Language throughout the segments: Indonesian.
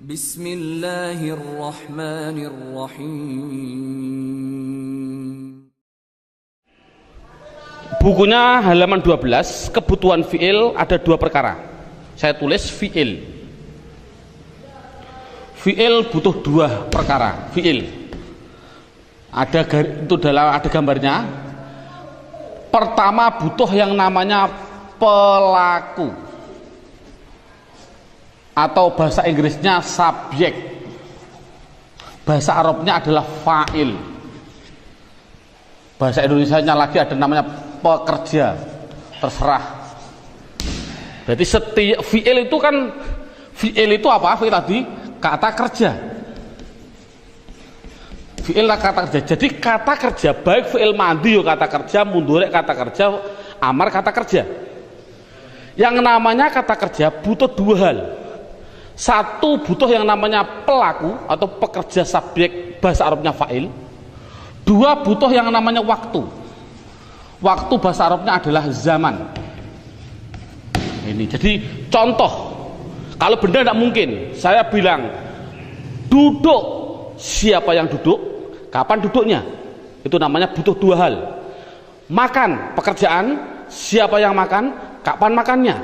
Bismillahirrahmanirrahim. Bukunya halaman 12, kebutuhan fi'il ada dua perkara. Saya tulis fi'il. Fi'il butuh dua perkara. Fi'il. Ada itu ada gambarnya. Pertama butuh yang namanya pelaku. Atau bahasa Inggrisnya subjek. Bahasa Arabnya adalah fa'il. Bahasa Indonesianya lagi ada namanya pekerja, terserah. Berarti setiap fi'il itu kan, fi'il itu apa? Fi'il tadi kata kerja. Fi'il lah kata kerja. Jadi kata kerja baik fi'il madhi kata kerja, mudhari kata kerja, amar kata kerja. Yang namanya kata kerja butuh dua hal. Satu, butuh yang namanya pelaku atau pekerja subjek, bahasa Arabnya fa'il. Dua, butuh yang namanya waktu. Waktu bahasa Arabnya adalah zaman. Ini jadi contoh. Kalau benda tidak mungkin, saya bilang duduk. Siapa yang duduk? Kapan duduknya? Itu namanya butuh dua hal. Makan, pekerjaan. Siapa yang makan? Kapan makannya?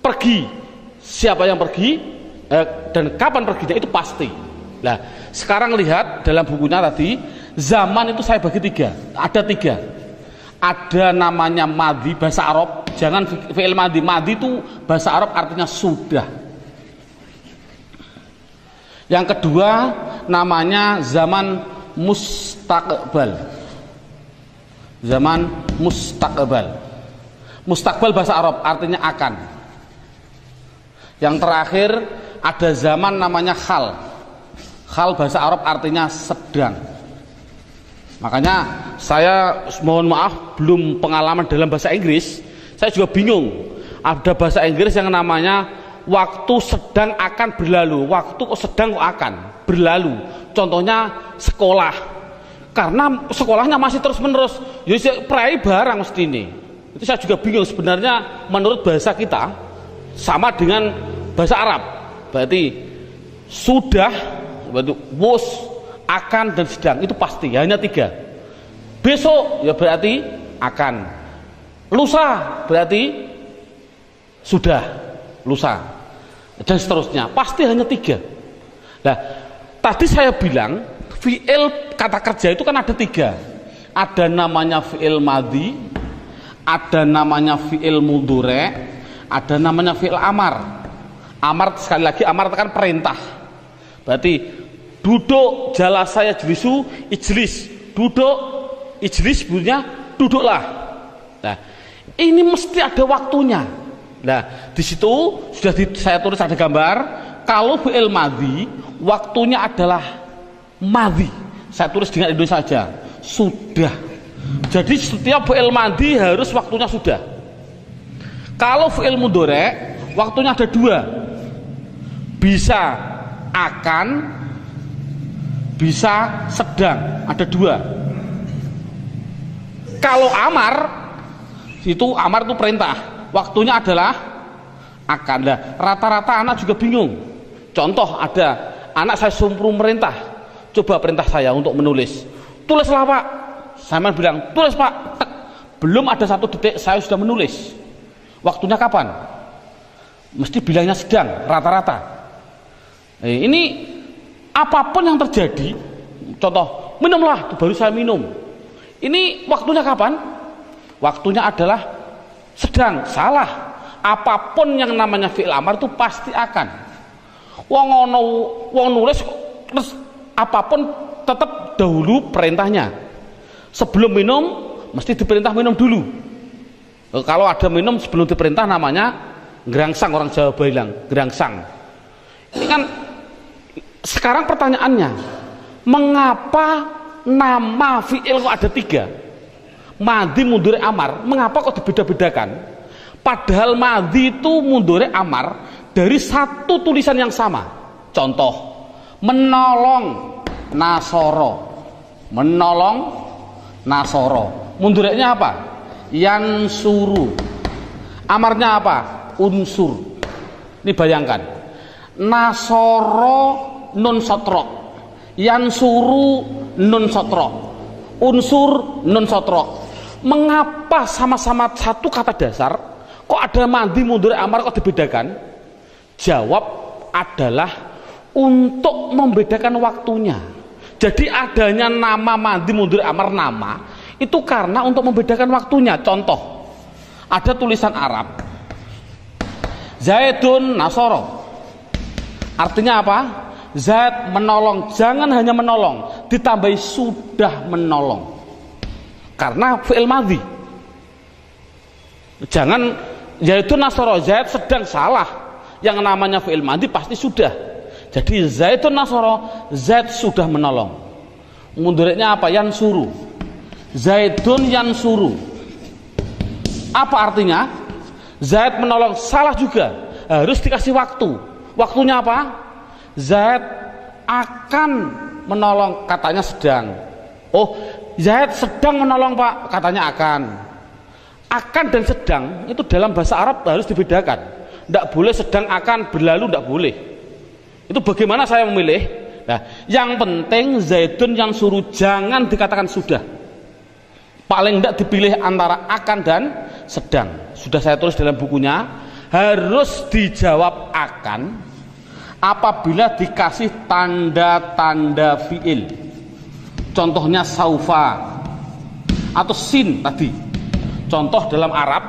Pergi. Siapa yang pergi? Dan kapan perginya? Itu pasti. Nah, sekarang lihat dalam bukunya tadi, zaman itu saya bagi tiga. Ada tiga. Ada namanya madhi, bahasa Arab. Jangan fi'il madhi. Madhi itu bahasa Arab artinya sudah. Yang kedua namanya zaman mustaqbal. Zaman mustaqbal. Mustaqbal bahasa Arab artinya akan. Yang terakhir ada zaman namanya hal. Hal bahasa Arab artinya sedang. Makanya saya mohon maaf belum pengalaman dalam bahasa Inggris. Saya juga bingung. Ada bahasa Inggris yang namanya waktu sedang akan berlalu. Waktu sedang akan berlalu. Contohnya sekolah. Karena sekolahnya masih terus menerus. Ya prai barang mesti ini. Itu saya juga bingung sebenarnya menurut bahasa kita sama dengan bahasa Arab. Berarti sudah, berarti was, akan dan sedang itu pasti hanya tiga. Besok ya berarti akan. Lusa berarti sudah, lusa. Dan seterusnya pasti hanya tiga. Nah, tadi saya bilang fi'il kata kerja itu kan ada tiga. Ada namanya fi'il madhi, ada namanya fi'il mudhari, ada namanya fi'il amar. Amar sekali lagi, amar itu kan perintah. Berarti duduk, jalasa saya jelisu, ijlis. Duduk, ijlis bunyinya duduklah. Nah, ini mesti ada waktunya. Nah, di situ sudah saya tulis ada gambar. Kalau fi'il madhi, waktunya adalah madhi. Saya tulis dengan Indonesia saja. Sudah. Jadi setiap fi'il madhi harus waktunya sudah. Kalau fi'il mudhari, waktunya ada dua. Bisa akan, bisa sedang, ada dua. Kalau amar itu perintah, waktunya adalah akan. Nah, rata-rata anak juga bingung. Contoh ada anak saya suruh merintah, coba perintah saya untuk menulis. Tulislah Pak. Saya bilang tulis Pak. Tek. Belum ada satu detik saya sudah menulis. Waktunya kapan? Mesti bilangnya sedang, rata-rata. Ini apapun yang terjadi, contoh minumlah, baru saya minum. Ini waktunya kapan? Waktunya adalah sedang. Salah. Apapun yang namanya fi'il amar itu pasti akan. Wong nulis terus apapun tetap dahulu perintahnya. Sebelum minum mesti diperintah minum dulu. Kalau ada minum sebelum diperintah namanya gerangsang, orang Jawa bilang gerangsang. Ini kan sekarang pertanyaannya, mengapa nama fi'il kok ada tiga? Madhi, mudhari, amar. Mengapa kok dibeda-bedakan? Padahal madhi itu mudhari, amar dari satu tulisan yang sama. Contoh, menolong, nasoro. Menolong, nasoro. Mudhari'nya apa? Yansuru. Amarnya apa? Unsur. Ini bayangkan. nasoro nun sotro, yansuru nun sotro, unsur nun sotro. Mengapa sama-sama satu kata dasar kok ada madi mundur amar kok dibedakan? Jawab adalah untuk membedakan waktunya. Jadi adanya nama madi mundur amar nama itu karena untuk membedakan waktunya. Contoh, ada tulisan Arab Zaidun Nasoro, artinya apa? Zaid menolong. Jangan hanya menolong, ditambahi sudah menolong karena fi'il madhi. Jangan Zaidun Nasoro, Zaid sedang, salah. Yang namanya fi'il madhi pasti sudah. Jadi Zaidun Nasoro, Zaid sudah menolong. Mudhari'nya apa? Yansuru. Zaidun yansuru. Apa artinya? Zaid menolong, salah juga. Harus dikasih waktu. Waktunya apa? Zaid akan menolong, katanya sedang. Oh, Zaid sedang menolong Pak, katanya akan. Akan dan sedang itu dalam bahasa Arab harus dibedakan. Tidak boleh sedang akan berlalu, tidak boleh. Itu bagaimana saya memilih? Nah, yang penting Zaidun yang suruh, jangan dikatakan sudah. Paling tidak dipilih antara akan dan sedang. Sudah saya tulis dalam bukunya, harus dijawab akan apabila dikasih tanda-tanda fi'il. Contohnya saufa atau sin tadi. Contoh dalam Arab,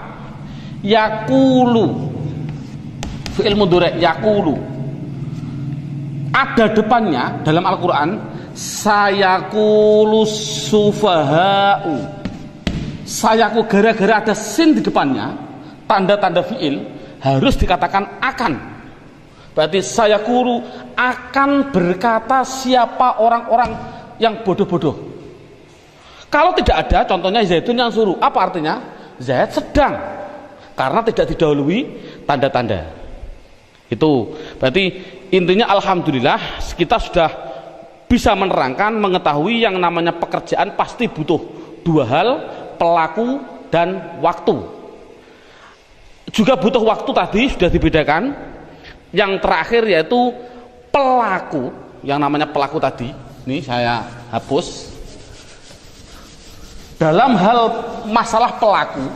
yakulu, fi'il mudhari' yakulu. Ada depannya dalam Al-Quran, sayakulu sufaha'u. Sayaku, gara-gara ada sin di depannya, tanda-tanda fi'il, harus dikatakan akan. Berarti sayakulu akan berkata siapa orang-orang yang bodoh-bodoh. Kalau tidak ada, contohnya Zaidun yang suruh, apa artinya? Zaid sedang, karena tidak didahului tanda-tanda. Itu berarti intinya alhamdulillah kita sudah bisa menerangkan, mengetahui yang namanya pekerjaan pasti butuh dua hal, pelaku dan waktu. Juga butuh waktu tadi sudah dibedakan. Yang terakhir yaitu pelaku, yang namanya pelaku tadi. Ini saya hapus. Dalam hal masalah pelaku,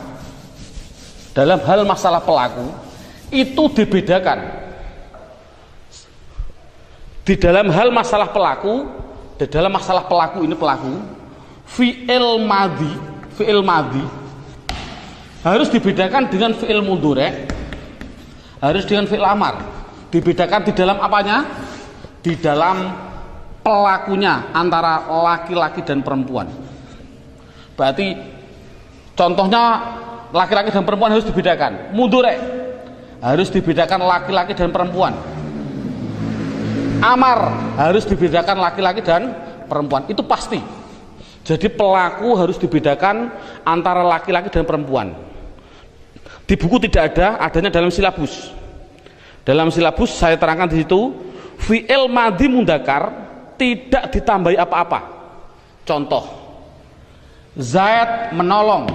itu dibedakan. Di dalam hal masalah pelaku, ini pelaku, fi'il madhi harus dibedakan dengan fi'il mudhari', harus dengan fi'il amar. Dibedakan di dalam apanya? Di dalam pelakunya antara laki-laki dan perempuan. Berarti contohnya laki-laki dan perempuan harus dibedakan. Mudhari' harus dibedakan laki-laki dan perempuan. Amar harus dibedakan laki-laki dan perempuan. Itu pasti. Jadi pelaku harus dibedakan antara laki-laki dan perempuan. Di buku tidak ada, adanya dalam silabus. Dalam silabus saya terangkan di situ, fi'il madhi mudzakkar tidak ditambahi apa-apa. Contoh, Zaid menolong,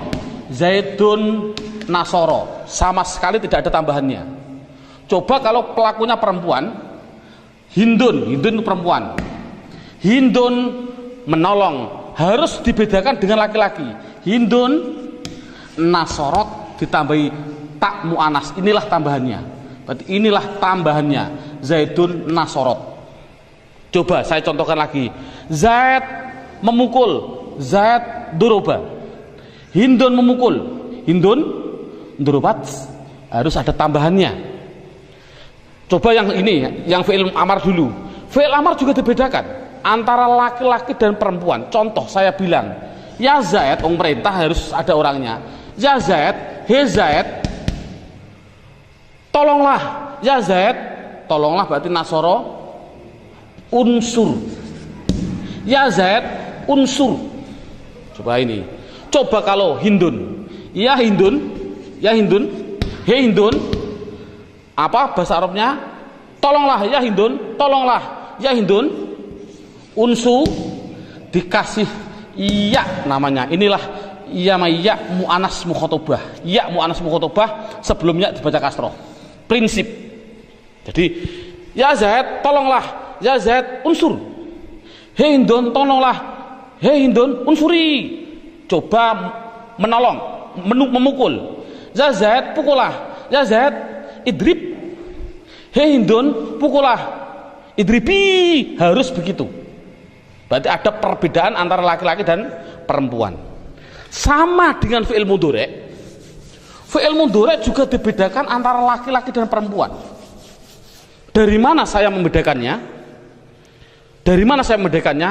Zaidun nasoro, sama sekali tidak ada tambahannya. Coba kalau pelakunya perempuan, Hindun perempuan, Hindun menolong, harus dibedakan dengan laki-laki. Hindun nasorot ditambahi tak mu'anas, inilah tambahannya. Berarti inilah tambahannya, Zaidun nasorot. Coba saya contohkan lagi. Zaid memukul, Zaid duroba. Hindun memukul, Hindun durobat, harus ada tambahannya. Coba yang ini, yang fi'il amar dulu. Fi'il amar juga dibedakan antara laki-laki dan perempuan. Contoh saya bilang, ya Zaid, perintah harus ada orangnya. Ya Zaid, he Zaid, tolonglah. Ya Zaid, tolonglah berarti nasoro unsur. Ya Zaid unsur. Coba ini. Coba kalau Hindun. Ya Hindun, ya Hindun, he Hindun. Apa bahasa Arabnya? Tolonglah ya Hindun, tolonglah ya Hindun. Unsu dikasih iya namanya. Inilah iya mu'anas mukhotobah. Ya mu'anas mukhotobah sebelumnya dibaca kasroh. Prinsip. Jadi Ya Zaid, tolonglah. Ya Zaid, unsur. Hei Hindun, tolonglah. Hei Hindun, unsuri. Coba menolong, memukul. Ya Zaid, pukullah. Ya Zaid, idrib. Hei Hindun, pukullah. Idribi. Harus begitu. Berarti ada perbedaan antara laki-laki dan perempuan. Sama dengan fi'il mudhari'. Fi'il mudhari' juga dibedakan antara laki-laki dan perempuan. Dari mana saya membedakannya? Dari mana saya membedakannya?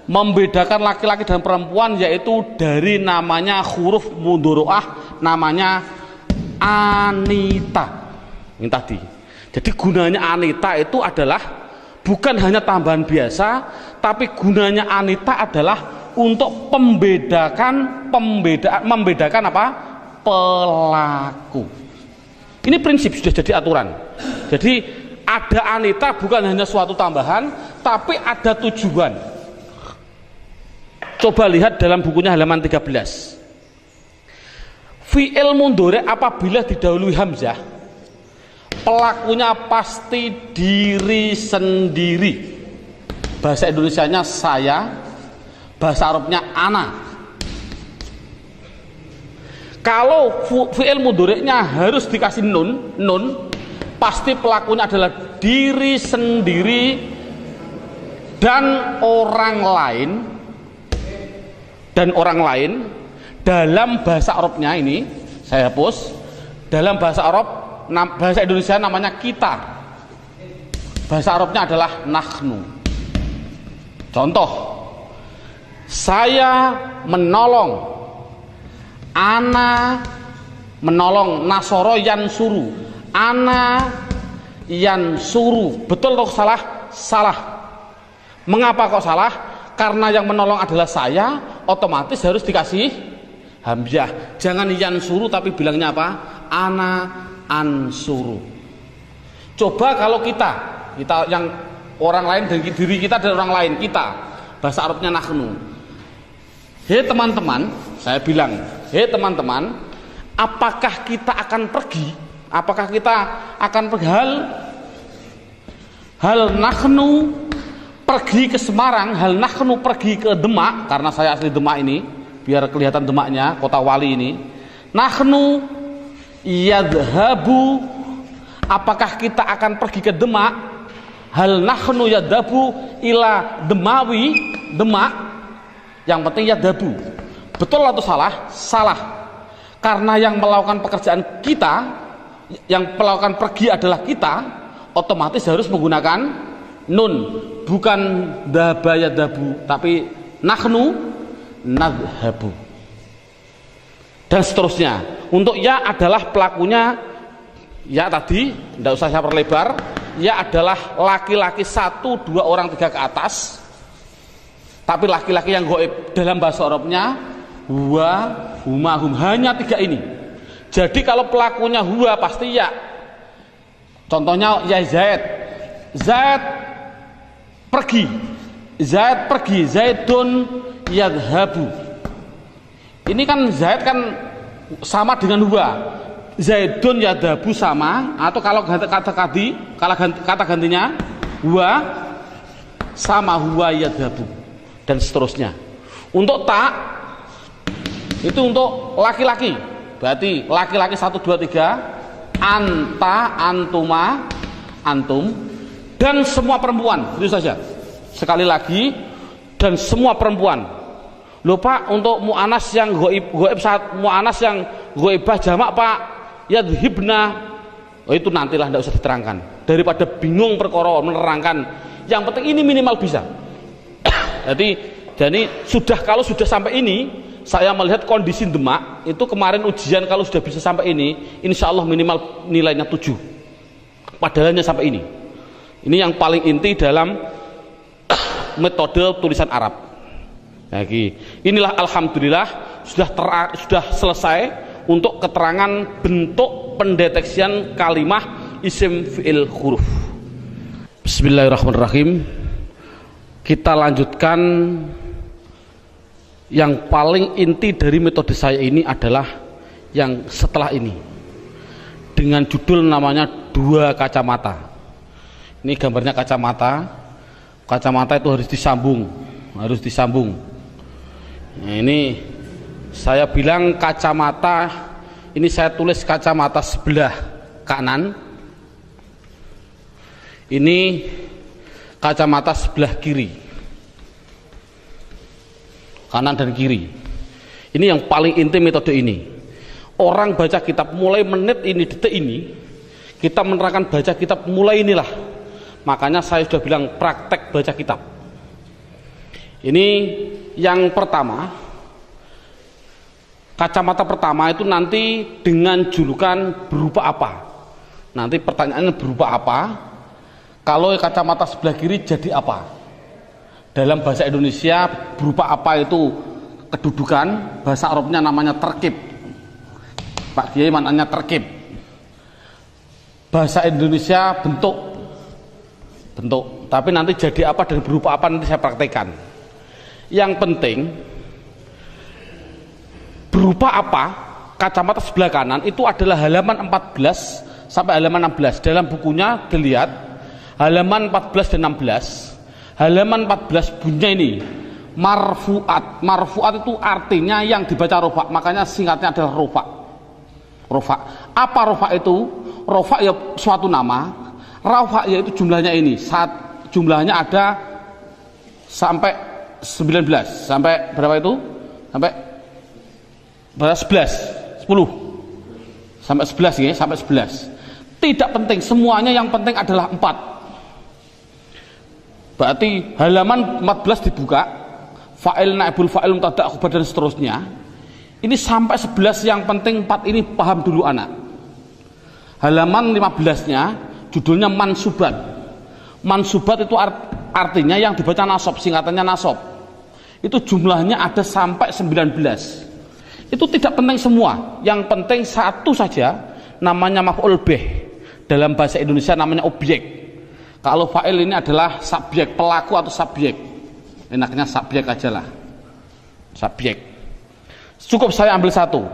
Membedakan laki-laki dan perempuan yaitu dari namanya huruf mudhari'ah, namanya anita. Ini tadi. Jadi gunanya anita itu adalah bukan hanya tambahan biasa, tapi gunanya anita adalah untuk membedakan apa? Pelaku. Ini prinsip sudah jadi aturan. Jadi ada anita bukan hanya suatu tambahan, tapi ada tujuan. Coba lihat dalam bukunya halaman 13. Fi'il mudhari' apabila didahului hamzah, pelakunya pasti diri sendiri. Bahasa Indonesianya saya, bahasa Arabnya ana. Kalau fi'il mudhari'nya harus dikasih nun, pasti pelakunya adalah diri sendiri dan orang lain. Dalam bahasa Arabnya ini saya hapus. Dalam bahasa Arab, bahasa Indonesia namanya kita. Bahasa Arabnya adalah nahnu. Contoh, saya menolong, ana menolong, nasoro yansuru, ana yansuru. Betul atau salah? Salah. Mengapa kok salah? Karena yang menolong adalah saya, otomatis harus dikasih hamzah. Jangan yansuru tapi bilangnya apa? Ana ansuru. Coba kalau kita yang orang lain dan diri kita dan orang lain, kita, bahasa Arabnya nahnu. Hei teman-teman, saya bilang, hei teman-teman, apakah kita akan pergi? Apakah kita akan pergi hal nahnu pergi ke Semarang, hal nahnu pergi ke Demak, karena saya asli Demak ini, biar kelihatan Demaknya, kota wali ini. Nahnu yadhabu, apakah kita akan pergi ke Demak? Hal nahnu yadhabu ila Demawi, Demak. Yang penting yadhabu. Betul atau salah? Salah. Karena yang melakukan pekerjaan kita, yang melakukan pergi adalah kita, otomatis harus menggunakan nun, bukan dhaba yadhabu, tapi nahnu nadhabu, dan seterusnya. Untuk ya adalah pelakunya, ya tadi tidak usah saya perlebar, ya adalah laki-laki 1, 2 orang 3 ke atas, tapi laki-laki yang goib dalam bahasa Arabnya huwa, huma, hum, hanya 3 ini. Jadi kalau pelakunya huwa pasti ya. Contohnya ya Zaid. Zaid pergi. Zaid pergi. Zaidun yadhabu. Ini kan Zaid kan sama dengan huwa. Zaidun yadhabu sama, atau kalau kata gantinya huwa sama huwa yadhabu, dan seterusnya. Untuk tak itu untuk laki-laki. Berarti laki-laki 1, 2, 3, anta, antuma, antum, dan semua perempuan. Itu saja. Sekali lagi, dan semua perempuan. Lupa untuk mu'anas yang goib saat mu'anas yang goibah jamak Pak, yadhibna. Oh, itu nantilah, tidak usah diterangkan. Daripada bingung perkara menerangkan. Yang penting ini minimal bisa. Jadi kalau sudah sampai ini, saya melihat kondisi Demak itu kemarin ujian, kalau sudah bisa sampai ini, insya Allah minimal nilainya 7. Padahalnya sampai ini. Ini yang paling inti dalam metode tulisan Arab. Lagi, inilah alhamdulillah sudah selesai untuk keterangan bentuk pendeteksian kalimah isim fi'il huruf. Bismillahirrahmanirrahim. Kita lanjutkan. Yang paling inti dari metode saya ini adalah yang setelah ini, dengan judul namanya 2 kacamata. Ini gambarnya kacamata. Kacamata itu harus disambung, Nah, ini saya bilang kacamata, ini saya tulis kacamata sebelah kanan. Ini kacamata sebelah kiri, kanan dan kiri. Ini yang paling intim metode ini. Orang baca kitab mulai menit ini, detik ini, kita menerangkan baca kitab mulai inilah. Makanya saya sudah bilang praktek baca kitab. Ini yang pertama. Kacamata pertama itu nanti dengan julukan berupa apa? Nanti pertanyaannya berupa apa? Kalau kacamata sebelah kiri jadi apa? Dalam bahasa Indonesia berupa apa itu kedudukan, bahasa Arabnya namanya terkib. Pak Kiai maknanya terkib. Bahasa Indonesia bentuk. Tapi nanti jadi apa dan berupa apa nanti saya praktekkan. Yang penting berupa apa kacamata sebelah kanan itu adalah halaman 14 sampai halaman 16. Dalam bukunya dilihat halaman 14 dan 16. Halaman 14 bunyinya ini marfuat. Marfuat itu artinya yang dibaca rofa, makanya singkatnya adalah rofa. Apa rofa itu? Rofa ya suatu nama. Rafa yaitu jumlahnya ini. Jumlahnya ada sampai 19. Sampai berapa itu? Sampai berapa? 11. 10. Sampai 11 ya, sampai 11. Tidak penting, semuanya yang penting adalah 4. Berarti halaman 14 dibuka, fa'il, naibul fa'il, mubtada', khabar dan seterusnya. Ini sampai 11 yang penting 4 ini paham dulu anak. Halaman 15-nya judulnya mansubat. Mansubat itu artinya yang dibaca nasab, singkatannya nasab. Itu jumlahnya ada sampai 19. Itu tidak penting semua, yang penting satu saja, namanya maf'ul bih. Dalam bahasa Indonesia namanya objek. Kalau fa'il ini adalah subjek, pelaku atau subjek. Enaknya subjek aja lah. Subjek. Cukup saya ambil satu.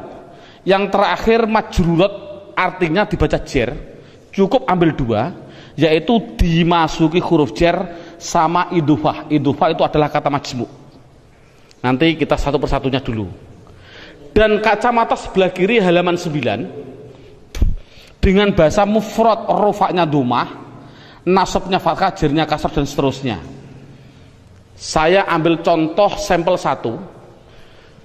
Yang terakhir majrurat artinya dibaca jer. Cukup ambil 2, yaitu dimasuki huruf jer sama idufah. Idufah itu adalah kata majmu'. Nanti kita satu persatunya dulu. Dan kacamata sebelah kiri halaman 9 dengan bahasa mufrad, rofaknya domah, nasabnya fathah, jernya kasar dan seterusnya. Saya ambil contoh sampel 1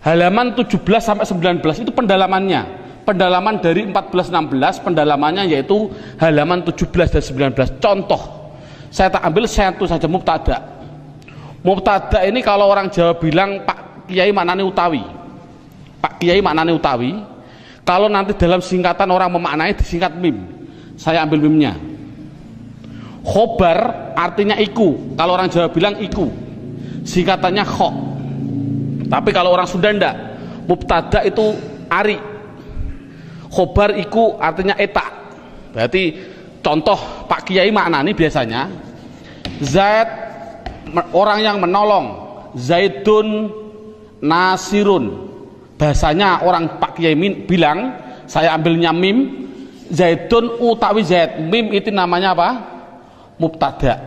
halaman 17 sampai 19 itu pendalamannya. Pendalaman dari 14-16 pendalamannya yaitu halaman 17 dan 19. Contoh saya tak ambil satu saja, mubtada. Mubtada ini kalau orang Jawa bilang Pak Kiai maknanya utawi. Pak Kiai maknanya utawi. Kalau nanti dalam singkatan orang memaknai disingkat mim, saya ambil mimnya. Khobar artinya iku. Kalau orang Jawa bilang iku, singkatannya kho. Tapi kalau orang Sunda ndak, mubtada itu ari. Khobar iku artinya eta. Berarti contoh Pak Kiai maknani biasanya Zaid orang yang menolong, Zaidun nasirun. Bahasanya orang Pak Kiai bilang, saya ambilnya mim, Zaidun utawi Zaid. Mim itu namanya apa? Mubtada.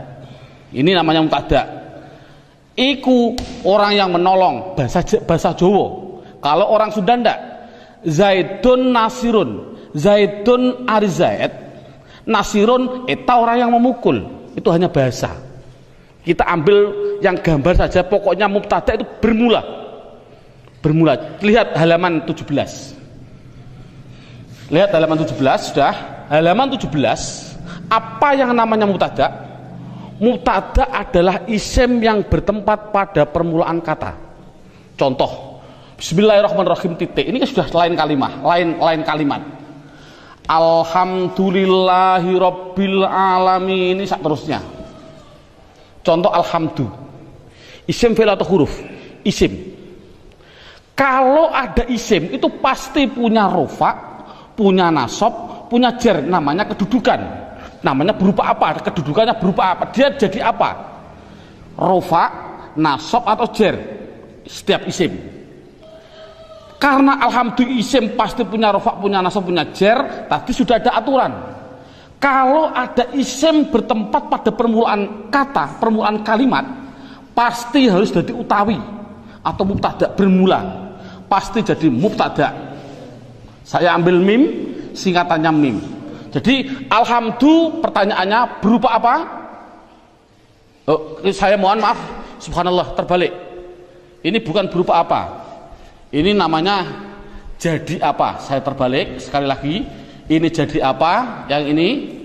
Ini namanya mubtada. Iku orang yang menolong, bahasa Jawa. Kalau orang Sunda ndak, Zaidun nasirun, Zaidun ari Zaid, nasirun eta orang yang memukul. Itu hanya bahasa. Kita ambil yang gambar saja, pokoknya mubtada itu bermula. Lihat halaman 17. Lihat halaman 17 sudah. Halaman 17, apa yang namanya mubtada? Mubtada adalah isim yang bertempat pada permulaan kata. Contoh Bismillahirrahmanirrahim titik. Ini kan sudah lain kalimat. Alhamdulillahirabbil alamin. Ini seterusnya. Contoh alhamdu. Isim fi'il atau huruf? Isim. Kalau ada isim itu pasti punya rofa, punya nasab, punya jer, namanya kedudukan. Namanya berupa apa? Kedudukannya berupa apa? Dia jadi apa? Rofa, nasab atau jer. Setiap isim. Karena alhamdulillah isim pasti punya rofa, punya nasab, punya jer, tadi sudah ada aturan. Kalau ada isim bertempat pada permulaan kata, permulaan kalimat, pasti harus jadi utawi atau mubtada, bermula. Pasti jadi mubtada. Saya ambil mim, singkatannya mim. Jadi alhamdulillah pertanyaannya berupa apa? Oh, saya mohon maaf, subhanallah, terbalik. Ini bukan berupa apa. Ini namanya jadi apa. Saya terbalik sekali lagi. Ini jadi apa, yang ini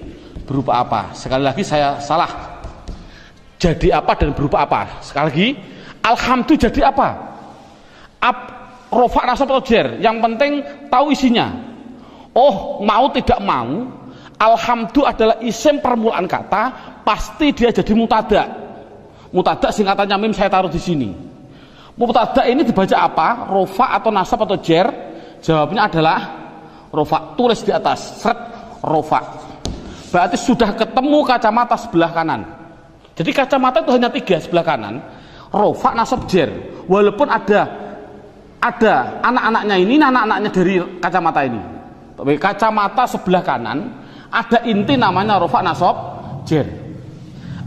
berupa apa. Sekali lagi saya salah. Jadi apa dan berupa apa. Sekali lagi, alhamdulillah jadi apa? Rofa nasab atau jer, yang penting tahu isinya. Oh, mau tidak mau, alhamdulillah adalah isim permulaan kata, pasti dia jadi mutada. Mutada singkatannya mim, saya taruh di sini. Mutada ini dibaca apa? Rofa atau nasab atau jer? Jawabnya adalah rofa. Tulis di atas, seret, rofa. Berarti sudah ketemu kacamata sebelah kanan. Jadi kacamata itu hanya 3 sebelah kanan. Rofa, nasab, jer. Walaupun ada anak-anaknya ini, anak-anaknya dari kacamata ini. Tapi kacamata sebelah kanan ada inti namanya rofa, nasab, jer.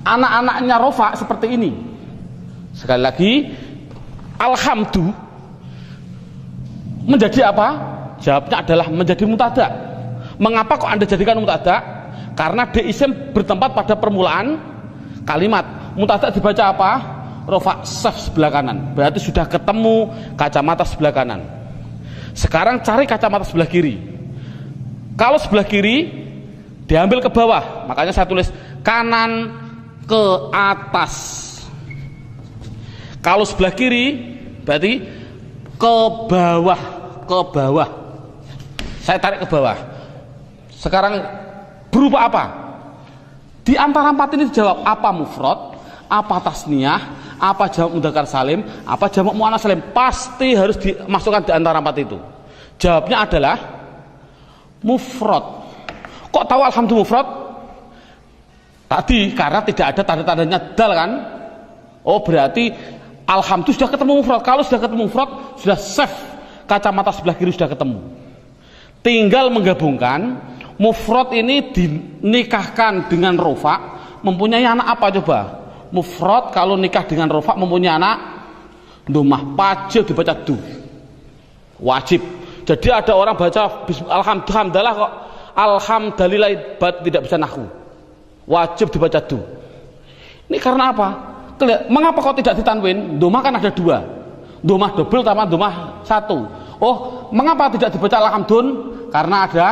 Anak-anaknya rofa seperti ini. Sekali lagi, alhamdulillah menjadi apa? Jawabnya adalah menjadi mutada. Mengapa kok Anda jadikan mutada? Karena dia isim bertempat pada permulaan kalimat. Mutada dibaca apa? Rofa saf sebelah kanan. Berarti sudah ketemu kacamata sebelah kanan. Sekarang cari kacamata sebelah kiri. Kalau sebelah kiri diambil ke bawah, makanya saya tulis kanan ke atas. Kalau sebelah kiri berarti ke bawah, ke bawah. Saya tarik ke bawah. Sekarang berupa apa? Di antara 4 ini dijawab apa mufrad, apa tasniyah, apa jamak mudzakkar salim, apa jamak muannats salim. Pasti harus dimasukkan di antara 4 itu. Jawabnya adalah mufrad. Kok tahu alhamdulillah mufrad? Tadi karena tidak ada tanda-tandanya dal kan? Oh, berarti alhamdulillah sudah ketemu mufrad. Kalau sudah ketemu mufrad, sudah safe. Kacamata sebelah kiri sudah ketemu. Tinggal menggabungkan. Mufrad ini dinikahkan dengan rofa, mempunyai anak apa coba? Mufrad kalau nikah dengan rofa mempunyai anak domah, wajib dibaca du, wajib. Jadi ada orang baca alhamdulillah kok alhamdulillah tidak bisa nahwu, wajib dibaca du. Ini karena apa? Mengapa kok tidak ditanwin? Domah kan ada 2, domah double sama domah 1. Oh, mengapa tidak dibaca alhamdulillah? Karena ada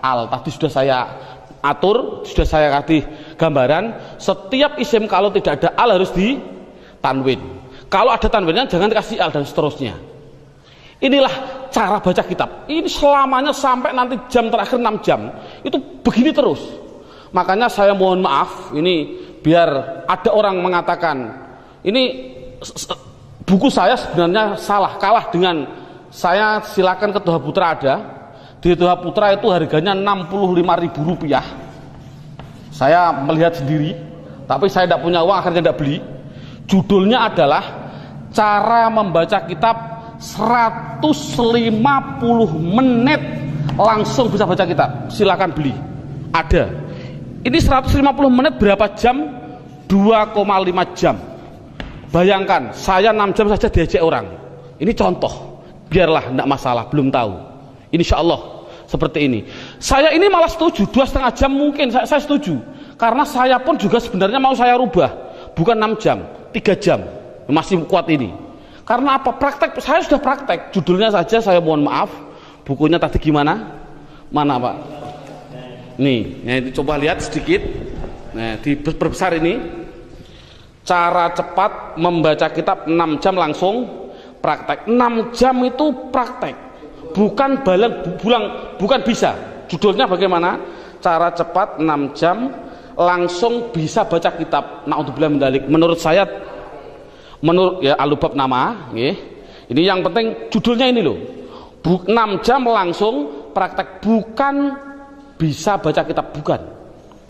al. Tadi sudah saya atur, sudah saya kasih gambaran. Setiap isim kalau tidak ada al harus ditanwin. Kalau ada tanwinnya jangan dikasih al dan seterusnya. Inilah cara baca kitab. Ini selamanya sampai nanti jam terakhir 6 jam itu begini terus. Makanya saya mohon maaf, ini biar ada orang mengatakan ini buku saya sebenarnya salah, kalah dengan saya. Silakan ke Toha Putra ada. Di Toha Putra itu harganya Rp65.000. Saya melihat sendiri, tapi saya tidak punya uang, akhirnya tidak beli. Judulnya adalah cara membaca kitab 150 menit langsung bisa baca kitab. Silakan beli. Ada. Ini 150 menit berapa jam? 2,5 jam. Bayangkan, saya 6 jam saja diajak orang. Ini contoh. Biarlah, tidak masalah, belum tahu. Insya Allah seperti ini. Saya ini malah setuju 2,5 jam mungkin saya setuju, karena saya pun juga sebenarnya mau saya rubah, bukan 6 jam, 3 jam masih kuat ini. Karena apa? Praktek, saya sudah praktek. Judulnya saja saya mohon maaf. Bukunya tadi gimana? Mana Pak? Nih, nah, coba lihat sedikit. Nah, diperbesar ini. Cara cepat membaca kitab 6 jam langsung praktek. 6 jam itu praktek. Bukan bukan bisa. Judulnya bagaimana? Cara cepat 6 jam langsung bisa baca kitab. Naudzubillah min dzalik. Menurut saya, menurut ya alubab nama, ini yang penting judulnya ini loh. 6 jam langsung praktek, bukan bisa baca kitab, bukan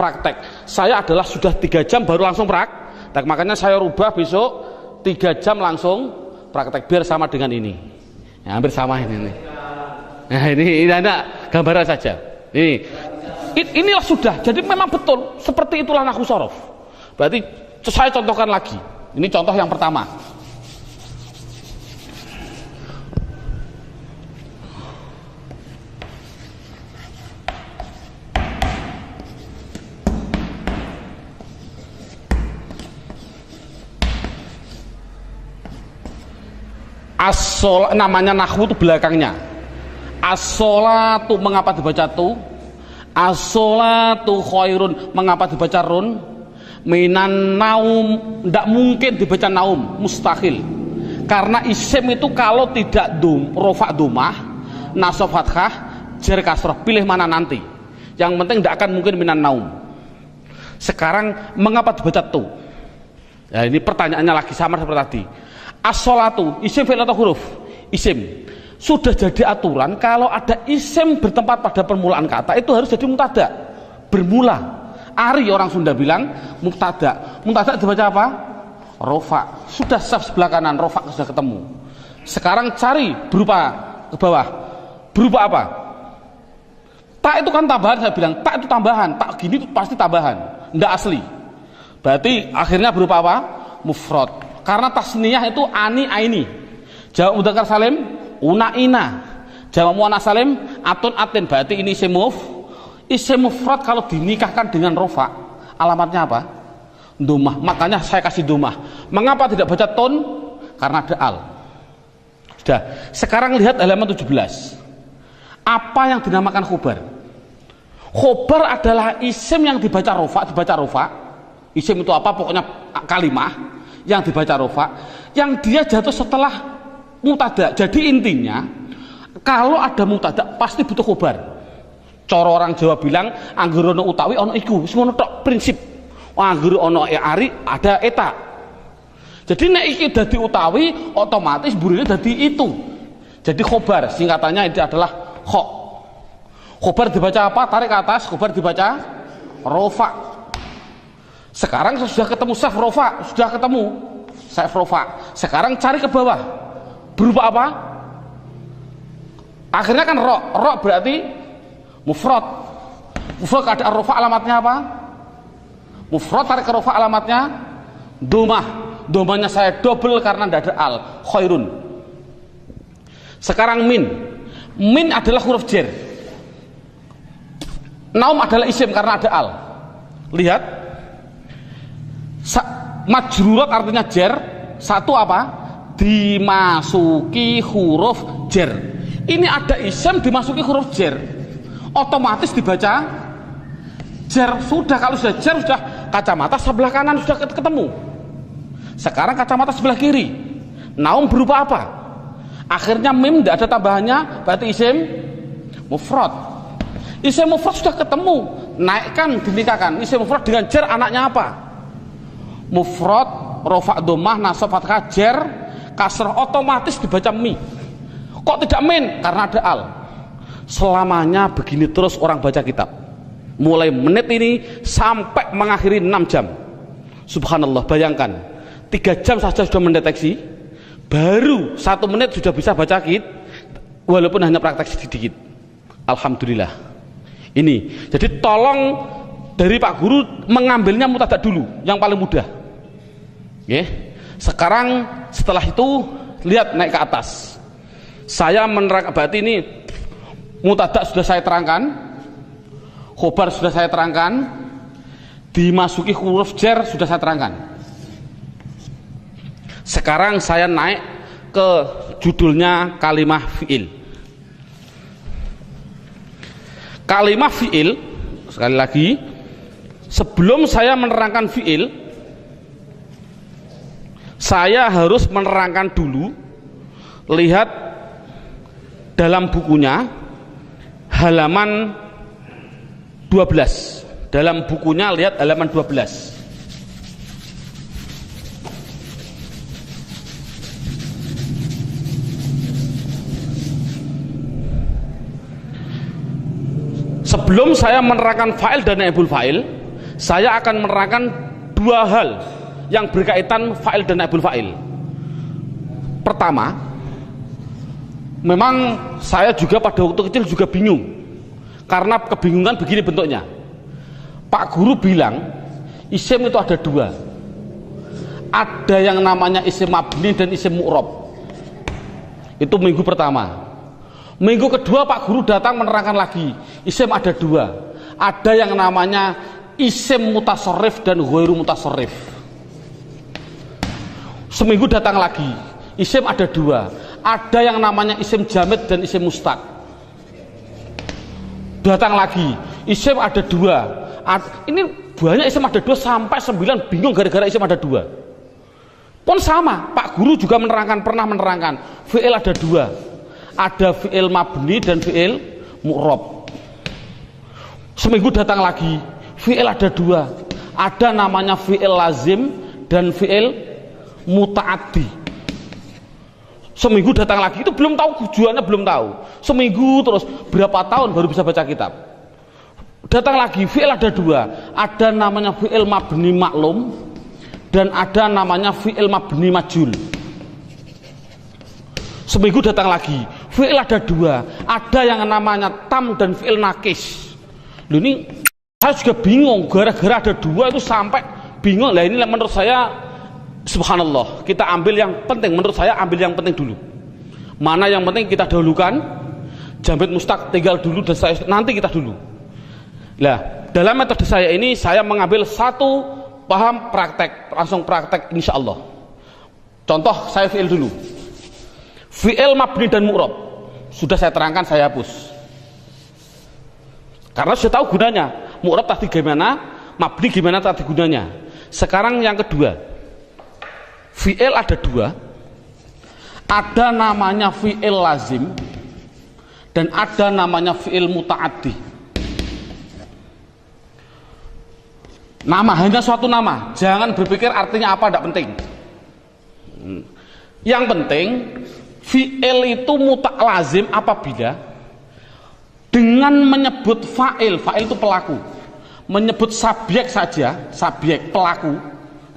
praktek. Saya adalah sudah 3 jam baru langsung praktek. Makanya saya rubah besok 3 jam langsung praktek biar sama dengan ini. Ya, hampir sama ini. Nah, ini ada gambaran saja. Ini inilah sudah. Jadi memang betul seperti itulah nahwu shorof. Berarti saya contohkan lagi. Ini contoh yang pertama. Namanya nahwu itu belakangnya. As-sholatu mengapa dibaca tu? As-sholatu khairun mengapa dibaca run? Minan naum tidak mungkin dibaca naum, mustahil. Karena isim itu kalau tidak rofa domah, nasab fathah, jar kasrah, pilih mana nanti. Yang penting tidak akan mungkin minan naum. Sekarang mengapa dibaca tu? Ya, ini pertanyaannya lagi sama seperti tadi. As-sholatu isim fi'il atau huruf? Isim. Sudah jadi aturan kalau ada isim bertempat pada permulaan kata itu harus jadi mubtada, bermula. Ari orang Sunda bilang mubtada. Mubtada dibaca apa? Rofa. Sudah saf sebelah kanan, rofa sudah ketemu. Sekarang cari berupa ke bawah. Berupa apa? Tak itu kan tambahan, saya bilang tak itu tambahan, tak gini itu pasti tambahan, tidak asli. Berarti akhirnya berupa apa? Mufrad. Karena tasniyah itu ani aini. Jamak mudzakkar salim una ina. Jamak muannats salim atun atin. Berarti ini isim mufrad kalau dinikahkan dengan rofa alamatnya apa? Domah. Makanya saya kasih domah. Mengapa tidak baca ton? Karena ada al. Sudah. Sekarang lihat halaman 17. Apa yang dinamakan khobar? Khobar adalah isim yang dibaca rofa. Isim itu apa? Pokoknya kalimah yang dibaca rofa, yang dia jatuh setelah mutada. Jadi intinya kalau ada mutada pasti butuh khobar. Cara orang Jawa bilang anggur ono utawi ono iku, semua tok prinsip. Anggur ono ari ada eta. Jadi nek iki dadi utawi otomatis burine dadi itu. Jadi khobar singkatannya itu adalah kho. Khobar dibaca apa? Tarik ke atas. Khobar dibaca rofa. Sekarang sudah ketemu saf rofa, sudah ketemu saf rofa. Sekarang cari ke bawah. Berupa apa? Akhirnya kan ro berarti mufrad. Mufrad ada rofa alamatnya apa? Mufrad tarik ke rofa alamatnya domah. Domahnya saya double karena tidak ada al. Khairun. Sekarang min. Min adalah huruf jar. Naum adalah isim karena ada al. Lihat. Majrurat artinya jar. Satu apa? Dimasuki huruf jar. Ini ada isim dimasuki huruf jar, otomatis dibaca jar. Sudah, kalau sudah jar, sudah kacamata sebelah kanan sudah ketemu. Sekarang kacamata sebelah kiri. Naum berupa apa? Akhirnya mim tidak ada tambahannya, berarti isim mufrad. Isim mufrad sudah ketemu, naikkan, dinikahkan. Isim mufrad dengan jar, anaknya apa? Mufrad, rofa domah, nasab fathah, jar, kasrah, otomatis dibaca mi. Kok tidak min? Karena ada al. Selamanya begini terus orang baca kitab, mulai menit ini sampai mengakhiri 6 jam. Subhanallah, bayangkan 3 jam saja sudah mendeteksi, baru 1 menit sudah bisa baca kitab, walaupun hanya praktek sedikit. Alhamdulillah. Ini jadi tolong dari Pak Guru mengambilnya mubtada dulu, yang paling mudah. Sekarang setelah itu lihat naik ke atas. Saya menerangkan, berarti ini mubtada sudah saya terangkan, khobar sudah saya terangkan, dimasuki huruf jar sudah saya terangkan. Sekarang saya naik ke judulnya kalimah fi'il. Kalimah fi'il, sekali lagi, sebelum saya menerangkan fi'il, saya harus menerangkan dulu. Lihat dalam bukunya halaman 12. Dalam bukunya lihat halaman 12. Sebelum saya menerangkan fa'il dan naibul fa'il, saya akan menerangkan 2 hal yang berkaitan fa'il dan naibul fa'il. Pertama, memang saya juga pada waktu kecil juga bingung, Karena kebingungan begini bentuknya. Pak guru bilang isim itu ada dua. Ada yang namanya isim mabni dan isim mu'rab. Itu minggu pertama. Minggu kedua Pak guru datang menerangkan lagi, isim ada dua. Ada yang namanya isim mutasarrif dan ghairu mutasarrif. Seminggu datang lagi, isim ada dua. Ada yang namanya isim jamid dan isim mustaq. Datang lagi, isim ada dua. Ini banyak isim ada dua sampai 9, bingung gara-gara isim ada dua. Pun sama, Pak guru juga pernah menerangkan fi'il ada dua. Ada fi'il mabni dan fi'il mu'rab. Seminggu datang lagi, fi'il ada dua. Ada namanya fi'il lazim dan fi'il muta'addi. Seminggu datang lagi, itu belum tahu tujuannya, belum tahu. Seminggu terus, berapa tahun baru bisa baca kitab. Datang lagi, fi'il ada dua. Ada namanya fi'il mabni maklum dan ada namanya fi'il mabni majul. Seminggu datang lagi, fi'il ada dua. Ada yang namanya tam dan fi'il nakis. Loh, ini saya juga bingung, gara-gara ada dua itu sampai bingung. Lah ini menurut saya subhanallah, kita ambil yang penting. Menurut saya ambil yang penting dulu. Mana yang penting kita dahulukan. Jamid mustaq tinggal dulu dan nanti kita dulu. Lah, dalam metode saya ini saya mengambil satu paham praktek, langsung praktek insya Allah. Contoh saya fi'il dulu. Fi'il mabni dan mu'rab sudah saya terangkan, saya hapus karena sudah tahu gunanya. Mu'rab tadi gimana, mabni gimana tadi gunanya. Sekarang yang kedua, fi'il ada dua. Ada namanya fi'il lazim dan ada namanya fi'il muta'addi. Nama, hanya suatu nama, jangan berpikir artinya apa, tidak penting. Yang penting fi'il itu lazim apabila dengan menyebut fa'il, fa'il itu pelaku, menyebut subjek saja, subjek pelaku,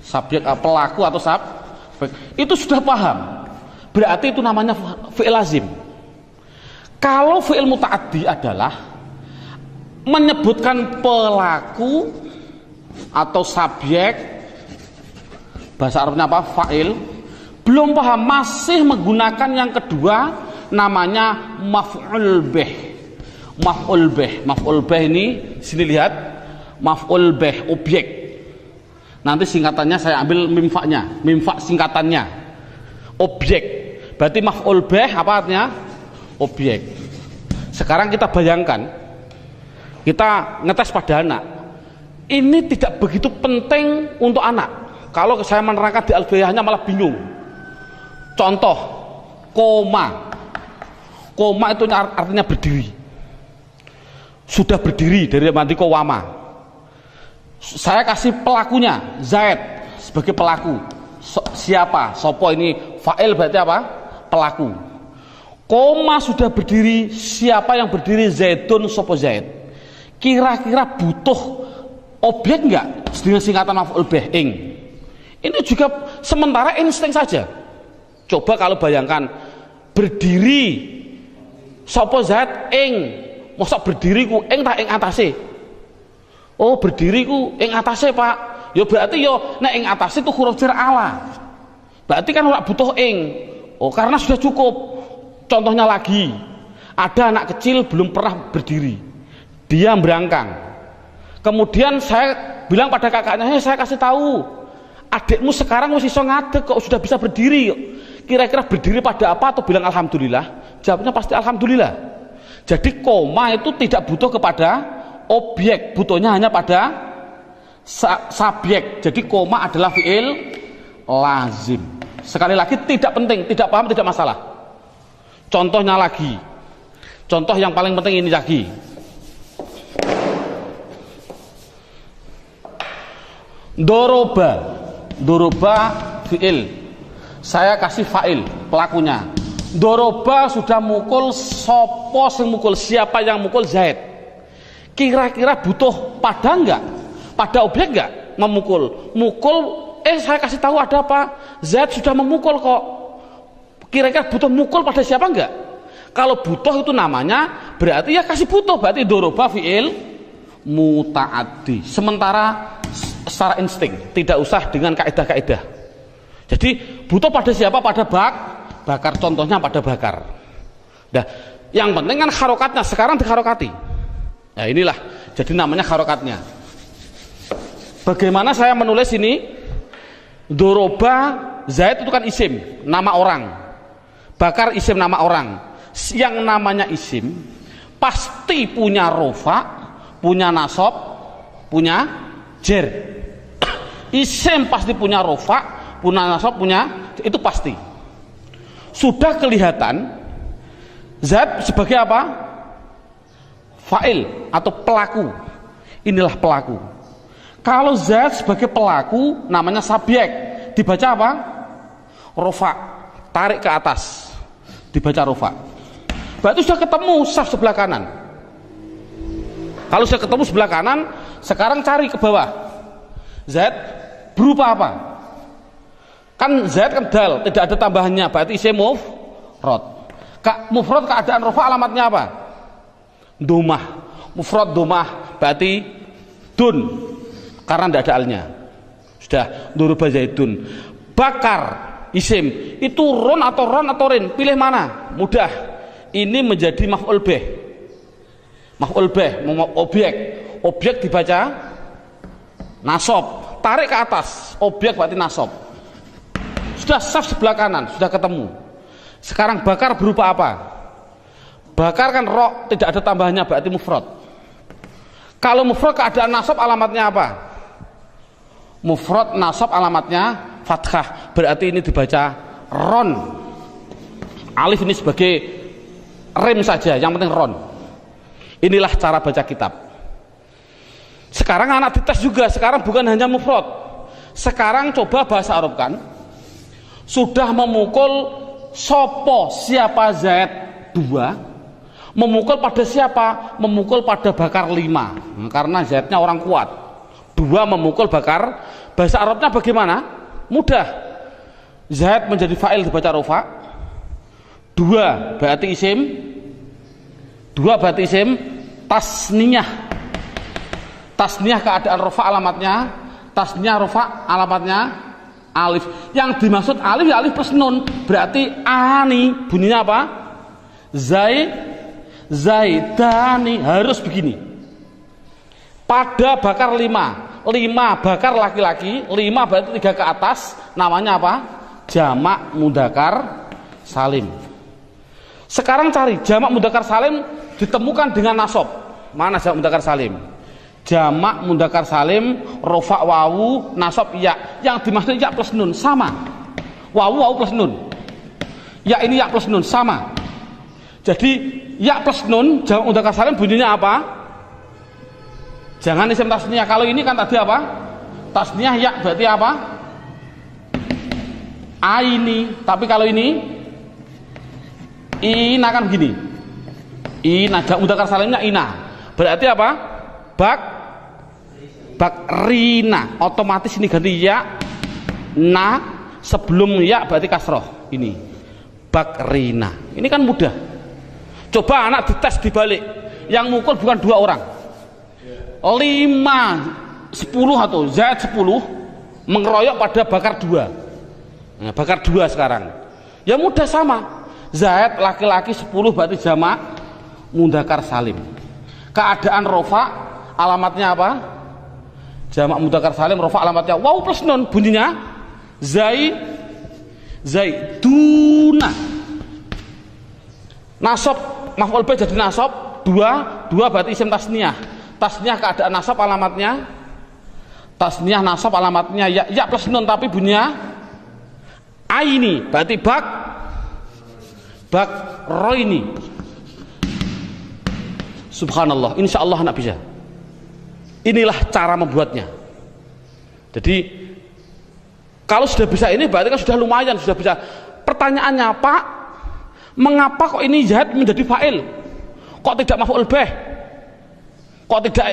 subjek pelaku atau itu sudah paham, berarti itu namanya fi'il lazim. Kalau fi'il muta'addi adalah menyebutkan pelaku atau subjek, bahasa Arabnya apa? Fa'il. Belum paham, masih menggunakan yang kedua, namanya maf'ul bih. Maf'ul bih. Maf'ul bih ini sini lihat, maf'ul bih, objek. Nanti singkatannya saya ambil mimfaknya, mimfak singkatannya. Objek. Berarti maf'ul bih apa artinya? Objek. Sekarang kita bayangkan, kita ngetes pada anak. Ini tidak begitu penting untuk anak. Kalau saya menerangkan di alfiyahnya malah bingung. Contoh, koma. Koma itu artinya berdiri. Sudah berdiri dari mati kowama. Saya kasih pelakunya, Zaid sebagai pelaku. Siapa? Sopo ini fa'il berarti apa? Pelaku. Koma sudah berdiri, siapa yang berdiri? Zaidun, sopo Zaid. Kira-kira butuh objek enggak dengan singkatan maf'ul bih ing? Ini juga sementara insting saja. Coba kalau bayangkan berdiri sapa zat ing, mosok berdiri ku ing tak ing atase. Oh, berdiri ku ing atase, Pak. Ya berarti yo nek ing atase itu huruf jar ala. Berarti kan ora butuh ing. Oh, karena sudah cukup. Contohnya lagi, ada anak kecil belum pernah berdiri. Dia berangkang. Kemudian saya bilang pada kakaknya, saya kasih tahu, adikmu sekarang masih iso ngadeg kok, sudah bisa berdiri. Kira-kira berdiri pada apa atau bilang alhamdulillah? Jawabnya pasti alhamdulillah. Jadi koma itu tidak butuh kepada objek, butuhnya hanya pada subjek. Jadi koma adalah fi'il lazim. Sekali lagi tidak penting, tidak paham tidak masalah. Contohnya lagi, contoh yang paling penting ini lagi. Doroba, doroba fi'il, saya kasih fa'il pelakunya. Doroba sudah mukul, sopo sing mukul, siapa yang mukul? Zaid. Kira-kira butuh pada enggak? Pada objek enggak? Memukul, mukul. Saya kasih tahu ada apa? Zaid sudah memukul kok. Kira-kira butuh mukul pada siapa enggak? Kalau butuh itu namanya berarti ya kasih butuh, berarti doroba fi'il muta'addi. Sementara secara insting, tidak usah dengan kaidah-kaidah. Jadi butuh pada siapa? Pada bakar, contohnya pada bakar. Nah, yang penting kan harokatnya, sekarang diharokati. Nah inilah, jadi namanya harokatnya. Bagaimana saya menulis ini? Doroba Zaid itu kan isim, nama orang. Bakar isim, nama orang. Yang namanya isim pasti punya rofa, punya nasab, punya jer. Isim pasti punya rofa, punya nasab, punya, itu pasti. Sudah kelihatan Zaid sebagai apa? Fa'il atau pelaku. Inilah pelaku. Kalau Zaid sebagai pelaku namanya subjek, dibaca apa? Rofa, tarik ke atas, dibaca rofa. Berarti sudah ketemu saf sebelah kanan. Kalau sudah ketemu sebelah kanan, sekarang cari ke bawah. Zaid berupa apa? Kan Zaid kan dal, tidak ada tambahannya, berarti isim mufrad. Mufrad keadaan rofa alamatnya apa? Domah. Mufrad domah berarti dun, karena tidak ada alnya. Sudah, doroba Zaidun. Bakar isim itu ron atau rin, pilih mana? Mudah. Ini menjadi maf'ul bih. Maf'ul bih, objek dibaca nasab, tarik ke atas, objek berarti nasab. Sudah saf sebelah kanan, sudah ketemu. Sekarang bakar berupa apa? Bakar kan ro, tidak ada tambahannya, berarti mufrad. Kalau mufrad keadaan nasab alamatnya apa? Mufrad nasab alamatnya fathah, berarti ini dibaca ron. Alif ini sebagai rem saja, yang penting ron. Inilah cara baca kitab. Sekarang anak dites juga, sekarang bukan hanya mufrad. Sekarang coba bahasa Arab kan, sudah memukul sopo, siapa Zaid 2, memukul pada siapa? Memukul pada bakar 5, karena Zaidnya orang kuat. 2 memukul bakar, bahasa Arabnya bagaimana? Mudah. Zaid menjadi fa'il dibaca rofa, 2 berarti isim, 2 berarti isim tasniyah. Tasniyah keadaan rofa alamatnya, tasniyah rofa alamatnya alif. Yang dimaksud alif ya alif plus nun, berarti ani bunyinya apa? Zaidani, harus begini. Pada bakar 5 bakar laki-laki, 5 berarti 3 ke atas, namanya apa? Jamak mudzakkar salim. Sekarang cari jamak mudzakkar salim ditemukan dengan nasab. Mana jamak mudzakkar salim? Jamak mudzakkar salim rofa wawu nasab ya. Yang dimaksud ya plus nun, sama. Wawu plus nun. Ya ini ya plus nun, sama. Jadi ya plus nun jamak mudzakkar salim bunyinya apa? Jangan isim tasniyah. Kalau ini kan tadi apa? Tasniyah ya berarti apa? Aini. Tapi kalau ini ina kan begini. Ina, jamak mudzakkar salimnya ina. Berarti apa? Bakrina. Otomatis ini ganti ya. Na sebelum ya berarti kasroh. Ini bakrina. Ini kan mudah. Coba anak dites dibalik. Yang mukul bukan 2 orang. 5, 10 atau Zaid 10 mengeroyok pada bakar 2. Nah, bakar 2 sekarang. Ya mudah sama. Zaid laki-laki 10 berarti jamak mudzakkar salim. Keadaan rofa alamatnya apa? Jamak mudzakkar salim rofa alamatnya wawu plus nun, bunyinya Zaiduna. Nasab maf'ul bih jadi nasab 2 berarti isim tasniyah. Tasniyah keadaan nasab alamatnya, tasniyah nasab alamatnya ya plus nun tapi bunyinya aini, berarti roini. Subhanallah, insya Allah anak bisa. Inilah cara membuatnya. Jadi kalau sudah bisa ini berarti kan sudah lumayan, sudah bisa. Pertanyaannya Pak, mengapa kok ini Zaid menjadi fa'il? Kok tidak maf'ul bih? Kok tidak?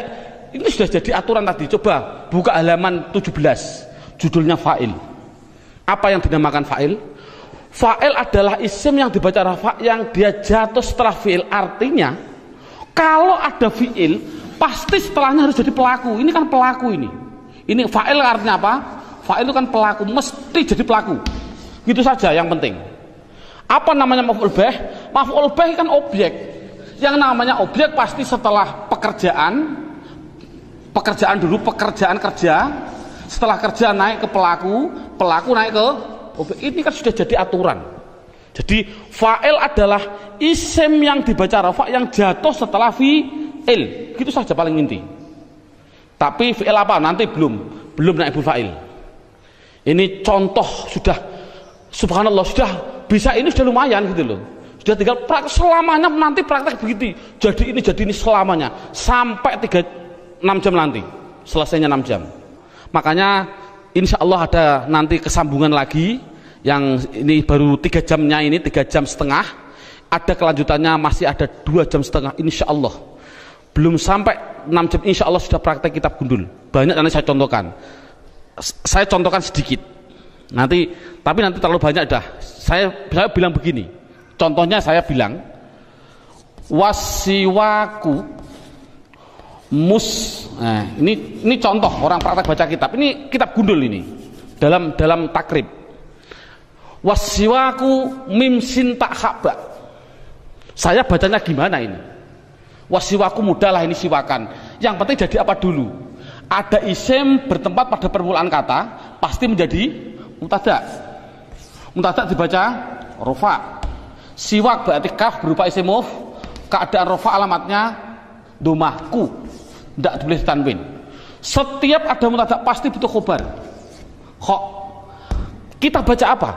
Ini sudah jadi aturan tadi. Coba buka halaman 17, judulnya fa'il. Apa yang dinamakan fa'il? Fa'il adalah isim yang dibaca rafa, yang dia jatuh setelah fi'il. Artinya Kalau ada fi'il, pasti setelahnya harus jadi pelaku. Ini kan pelaku ini. Ini fa'il artinya apa? Fa'il itu kan pelaku, mesti jadi pelaku. Gitu saja yang penting. Apa namanya maf'ul bih? Maf'ul bih kan objek. Yang namanya objek pasti setelah pekerjaan dulu, pekerjaan kerja, setelah kerja naik ke pelaku, pelaku naik ke objek. Ini kan sudah jadi aturan. Jadi fa'il adalah isim yang dibaca rafa yang jatuh setelah fi'il. Gitu saja paling inti. Tapi fi'il apa? Nanti belum naibul fa'il. Ini contoh sudah, subhanallah, sudah bisa, ini sudah lumayan gitu loh. Sudah tinggal praktek selamanya, nanti praktek begitu. Jadi ini selamanya sampai 6 jam nanti, selesainya 6 jam. Makanya insya Allah ada nanti kesambungan lagi, yang ini baru 3 jamnya, ini 3 jam setengah, ada kelanjutannya masih ada 2 jam setengah insya Allah. Belum sampai 6 jam insya Allah sudah praktek kitab gundul. Banyak nanti saya contohkan sedikit nanti, tapi nanti terlalu banyak dah. Saya bilang begini, contohnya saya bilang wasiwaku nah, ini contoh orang praktek baca kitab, ini kitab gundul ini dalam takrib. Wasiwaku mim sin tak haba, saya bacanya gimana ini? Wasiwaku mudah lah, ini siwakan, yang penting jadi apa dulu? Ada isim bertempat pada permulaan kata, pasti menjadi mubtada. Mubtada dibaca rofa. Siwak berarti kaf berupa isim muf, keadaan rofa alamatnya domahku, tidak boleh tanwin. Setiap ada mubtada pasti butuh khobar. Kok kita baca apa?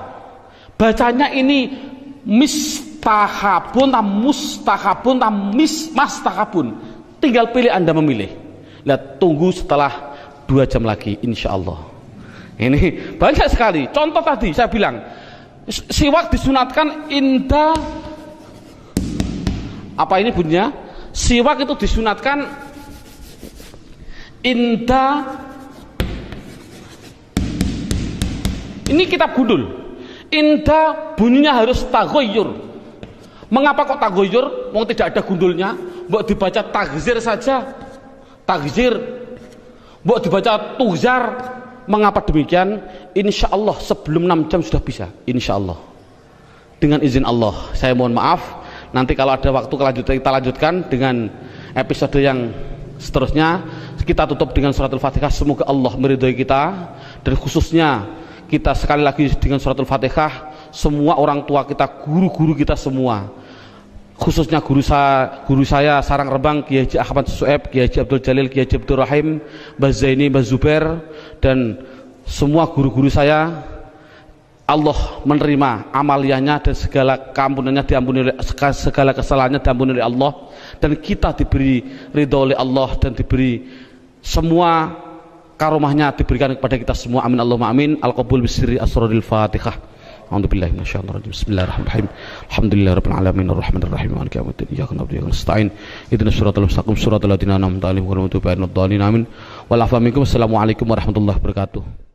Bacanya ini mistahabun tam mustahabun tam mastahabun. Tinggal pilih, Anda memilih. Lihat, tunggu setelah 2 jam lagi insya Allah. Ini banyak sekali contoh. Tadi saya bilang siwak disunatkan inda, apa ini bunyinya? Siwak itu disunatkan inda, ini kitab gundul, inda bunyinya harus taghayyur. Mengapa kok taghayyur? Wong tidak ada gundulnya, mbok dibaca tagzir saja. Takzir, buat dibaca tuzar. Mengapa demikian? Insya Allah sebelum 6 jam sudah bisa, insya Allah, dengan izin Allah. Saya mohon maaf, nanti kalau ada waktu kita lanjutkan dengan episode yang seterusnya. Kita tutup dengan suratul Fatihah. Semoga Allah meridhai kita, dan khususnya kita sekali lagi dengan suratul Fatihah, semua orang tua kita, guru-guru kita semua, khususnya guru saya Sarang Rembang, Kiai Haji Ahmad Su'eb, Kiai Haji Abdul Jalil, Kiai Haji Abdul Rahim, Mbah Zaini, Mbah Zubair, dan semua guru-guru saya. Allah menerima amaliyahnya dan segala keampunannya diampuni oleh, segala kesalahannya diampuni oleh Allah, dan kita diberi ridha oleh Allah, dan diberi semua karomahnya diberikan kepada kita semua. Amin Allahumma amin. Al-qabul bisirri asraril Fatihah. A'udzubillahi minasyaitonirrajim. Bismillahirrahmanirrahim. Alhamdulillahirabbil alamin arrahmanir rahim maliki yaumiddin. Iyyaka na'budu wa iyyaka nasta'in. Ihdinas siratal mustaqim siratal ladzina an'amta 'alaihim ghairil maghdubi 'alaihim waladdallin. Amin. Wal 'afwa minkum. Assalamualaikum warahmatullahi wabarakatuh.